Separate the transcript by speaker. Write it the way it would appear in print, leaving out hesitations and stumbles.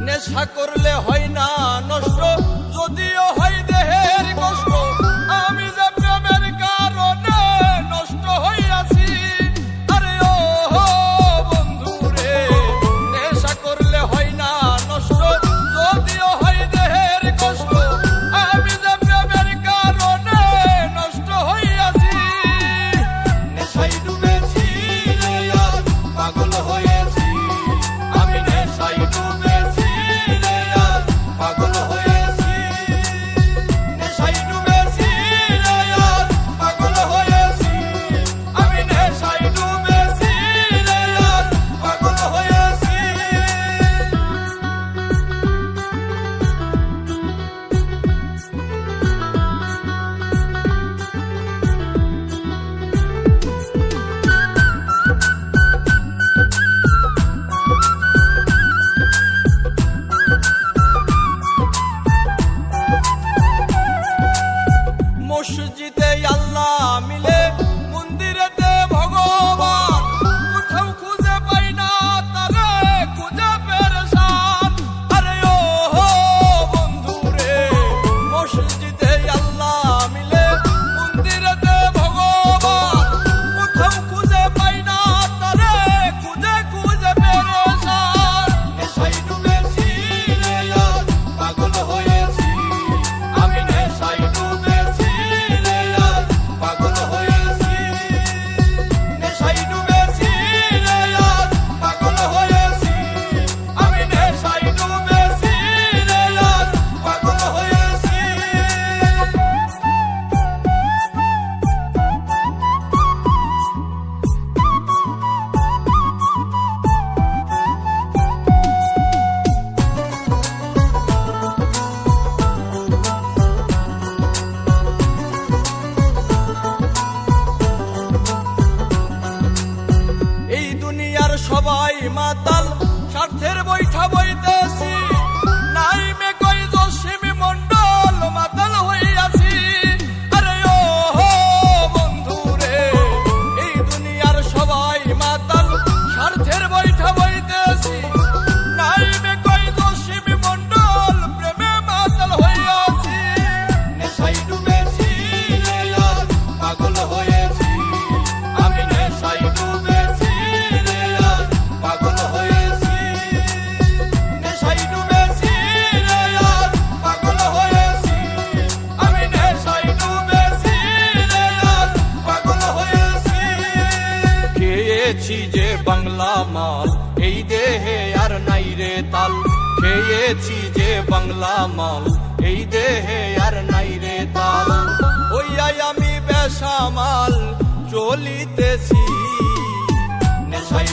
Speaker 1: নেশা করলে হয় না নষ্ট, যদিও হয় দেহের কষ্ট। আমি যে প্রেমের কারণে নষ্ট হইয়াছি, আরে ও বন্ধু রে, নেশা করলে হয় না নষ্ট, যদিও হয় দেহের কষ্ট। আমি যে প্রেমের কারণে নষ্ট হইয়াছি, নেশায় ডুবেছি রে আর পাগল হয়েছি। আমি নেশায় ডুবেছি রে আর পাগল হয়েছি। নেশায় ডুবেছি রে আর পাগল হয়েছি। আমি নেশায় ডুবেছি রে আর পাগল হয়েছি। মসজিদে আল্লাহ মিলে, মন্দিরেতে ভগবান, কোথাও খুঁজে পাই না তারে, খুঁজে পেরেশান। আরে ও বন্ধু রে, মসজিদে আল্লাহ মিলে, মন্দিরেতে ভগবান, কোথাও খুঁজে পাই না তারে, খুঁজে খুঁজে পেরেশান। নেশায় ডুবেছি রে আর পাগল হয়েছি। আমি নেশায় ডুবেছি রে আর পাগল হয়েছি। নেশায় ডুবেছি রে আর পাগল হয়েছি। আমি নেশায় ডুবেছি রে আর পাগল হয়েছি। এই দুনিয়ার সবাই মাতাল, স্বার্থের বৈঠা বইতেছি। নাই মে কই জসিম মন্ডল, মাতাল হইয়াছি। আরে ও বন্ধু রে, এই দুনিয়ার সবাই মাতাল, স্বার্থের বৈঠা বইতেছি। নাই মে কই জসিম মন্ডল, প্রেমে মাতাল হইয়াছি। নেশায় ডুবেছি রে আর পাগল হয়েছি। আমি নেশায় ডুবেছি রে আর পাগল হয়েছি। নেশায় ডুবেছি রে আর পাগল হয়েছি। আমি নেশায় ডুবেছি রে আর পাগল হয়েছি। খেয়েছি যে বাংলা মাল, এই দেহে আর নাই রে তাল। খেয়েছি যে বাংলা মাল, এই দেহে আর নাই রে তাল। ওইয়াই আমি বেশামাল চলিতেছি। নেশায়